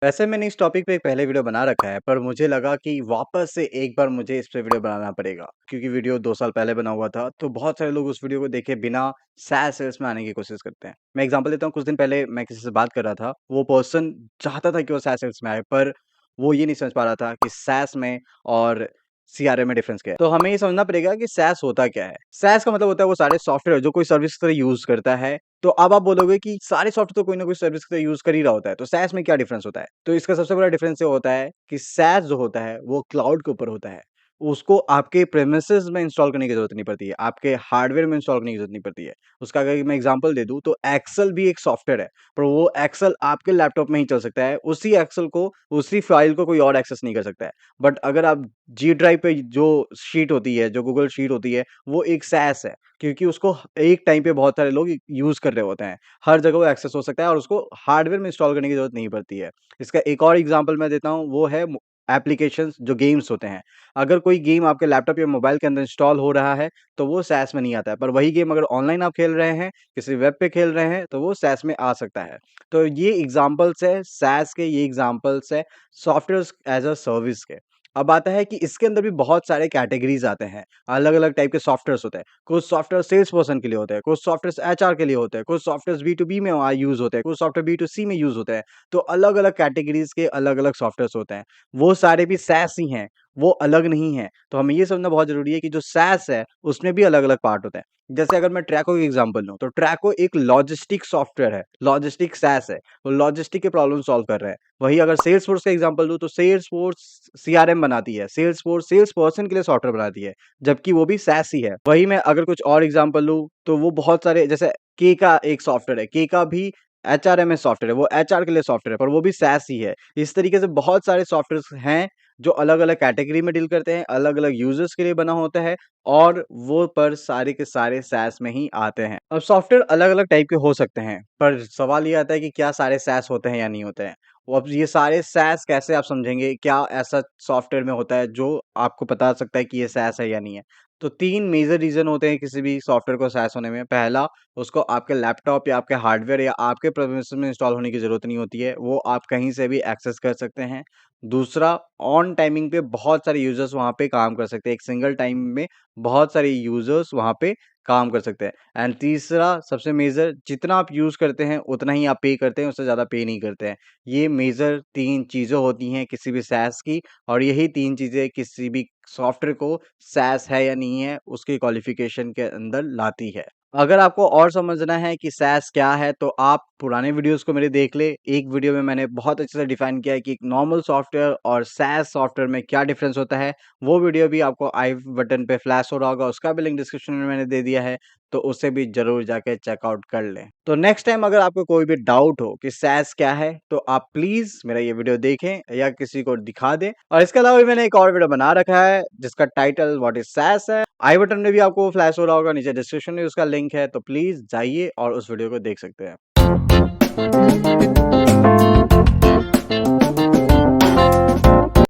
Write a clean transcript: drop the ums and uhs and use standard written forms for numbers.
वैसे मैंने इस टॉपिक पे एक पहले वीडियो बना रखा है, पर मुझे लगा कि वापस से एक बार मुझे इस पे वीडियो बनाना पड़ेगा, क्योंकि वीडियो 2 साल पहले बना हुआ था, तो बहुत सारे लोग उस वीडियो को देखे बिना सैस सेल्स में आने की कोशिश करते हैं। मैं एग्ज़ाम्पल देता हूँ, कुछ दिन पहले मैं किसी से बात कर रहा था, वो पर्सन चाहता था कि वो सैस सेल्स में आए, पर वो ये नहीं समझ पा रहा था कि सैस में और सीआरएम में डिफरेंस क्या है। तो हमें ये समझना पड़ेगा कि सैस होता क्या है? सैस का मतलब होता है वो सारे सॉफ्टवेयर जो कोई सर्विस की तरह यूज़ करता है। तो अब आप बोलोगे कि सारे सॉफ्टवेयर तो कोई ना कोई सर्विस की तरह यूज़ कर ही रहा होता है, तो सैस में क्या डिफरेंस होता है? तो इसका सबसे बड़ा डिफरेंस ये होता है कि सैस जो होता है वो क्लाउड के ऊपर होता है। उसको आपके प्रेमिसेस में इंस्टॉल करने की ज़रूरत नहीं पड़ती है, आपके हार्डवेयर में इंस्टॉल करने की ज़रूरत नहीं पड़ती है। उसका अगर मैं एग्ज़ाम्पल दे दूँ तो एक्सेल भी एक सॉफ्टवेयर है, पर वो एक्सेल आपके लैपटॉप में ही चल सकता है। उसी एक्सेल को, उसी फाइल को कोई और एक्सेस नहीं कर सकता है। बट अगर आप जी ड्राइव पे जो शीट होती है, जो गूगल शीट होती है, वो एक सैस है, क्योंकि उसको एक टाइम पे बहुत सारे लोग यूज़ कर रहे होते हैं। हर जगह वो एक्सेस हो सकता है और उसको हार्डवेयर में इंस्टॉल करने की ज़रूरत नहीं पड़ती है। इसका एक और एग्ज़ाम्पल मैं देता हूँ, वो है एप्लीकेशंस जो गेम्स होते हैं। अगर कोई गेम आपके लैपटॉप या मोबाइल के अंदर इंस्टॉल हो रहा है, तो वो सैस में नहीं आता है। पर वही गेम अगर ऑनलाइन आप खेल रहे हैं, किसी वेब पे खेल रहे हैं, तो वो सैस में आ सकता है। तो ये एग्ज़ाम्पल्स है सैस के, ये एग्ज़ाम्पल्स है सॉफ्टवेयर्स एज़ अ सर्विस के। अब आता है कि इसके अंदर भी बहुत सारे कैटेगरीज़ आते हैं। अलग-अलग टाइप के सॉफ्टवेयर्स होते हैं। कुछ सॉफ्टवेयर सेल्स पर्सन के लिए होते हैं, कुछ सॉफ्टवेयर एचआर के लिए होते हैं, कुछ सॉफ्टवेयर बी2बी में यूज़ होते हैं, कुछ सॉफ्टवेयर बी2सी में यूज़ होते हैं। तो अलग-अलग कैटेगरीज़ के अलग-अलग सॉफ्टवेयर्स होते हैं। वो सारे भी सैस ही हैं, वो अलग नहीं हैं। तो हमें ये समझना बहुत ज़रूरी है कि जो सैस है, उसमें भी अलग-अलग पार्ट होते हैं। जैसे अगर मैं ट्रैको की एग्ज़ाम्पल लूँ, तो ट्रैको एक लॉजिस्टिक सॉफ्टवेयर है, लॉजिस्टिक सैस है। वो लॉजिस्टिक के प्रॉब्लम सॉल्व कर रहा है। वहीं अगर सेल्सफोर्स का एग्ज़ाम्पल दूँ, तो सेल्सफोर्स सीआरएम बनाती है, सेल्सफोर्स सेल्स पर्सन के लिए सॉफ्टवेयर बनाती है, जबकि वो भी सैस ही है। वहीं मैं अगर कुछ और एग्ज़ाम्पल लूँ, तो वो बहुत सारे जैसे के का एक सॉफ्टवेयर है, के का भी एचआरएमएस सॉफ्टवेयर है, वो एचआर के लिए सॉफ्टवेयर है, पर वो भी सैस ही है। इस तरीके से बहुत सारे सॉफ्टवेयर्स हैं, जो अलग-अलग कैटेगरी में डील करते हैं, अलग-अलग यूज़र्स के लिए बना होता है और वो पर सारे के सारे सैस में ही आते हैं। अब सॉफ्टवेयर अलग-अलग टाइप के हो सकते हैं, पर सवाल ये आता है कि क्या सारे सैस होते हैं या नहीं होते हैं? वो अब ये सारे सैस कैसे आप समझेंगे? क्या ऐसा सॉफ्टवेयर में होता है जो आपको बता सकता है कि ये सैस है या नहीं है? तो 3 मेजर रीज़न होते हैं किसी भी सॉफ्टवेयर को सैस होने में। पहला, उसको आपके लैपटॉप या आपके हार्डवेयर या आपके प्रेमिसेस में इंस्टॉल होने की ज़रूरत नहीं होती है, वो आप कहीं से भी एक्सेस कर सकते हैं। दूसरा, ऑन टाइमिंग पे बहुत सारे यूज़र्स वहाँ पे काम कर सकते हैं। एक सिंगल टाइम में बहुत सारे यूज़र्स वहाँ पे काम कर सकते हैं। एंड तीसरा सबसे मेजर, जितना आप यूज़ करते हैं उतना ही आप पे करते हैं, उससे ज़्यादा पे नहीं करते हैं। ये मेजर 3 चीज़ें होती हैं किसी भी सैस की, और यही 3 चीज़ें किसी भी सॉफ्टवेयर को सैस है या नहीं है उसके क्वालिफ़िकेशन के अंदर लाती है। अगर आपको और समझना है कि सैस क्या है, तो आप पुराने वीडियोज़ को मेरे देख लें। एक वीडियो में मैंने बहुत अच्छे से डिफ़ाइन किया है कि एक नॉर्मल सॉफ्टवेयर और सैस सॉफ्टवेयर में क्या डिफ़रेंस होता है। वो वीडियो भी आपको आई बटन पे फ्लैश हो रहा होगा, उसका भी लिंक डिस्क्रिप्शन में मैंने दे दिया है, तो उसे भी ज़रूर जाके चेकआउट कर लें। तो नेक्स्ट टाइम अगर आपको कोई भी डाउट हो कि सैस क्या है, तो आप प्लीज़ मेरा ये वीडियो देखें या किसी को दिखा दें। और इसके अलावा भी मैंने एक और वीडियो बना रखा है, जिसका टाइटल व्हाट इज़ सैस है। आई बटन में भी आपको फ्लैश हो रहा होगा, नीचे डिस्क्रिप्शन में उसका लिंक है, तो प्लीज़ जाइए और उस वीडियो को देख सकते हैं।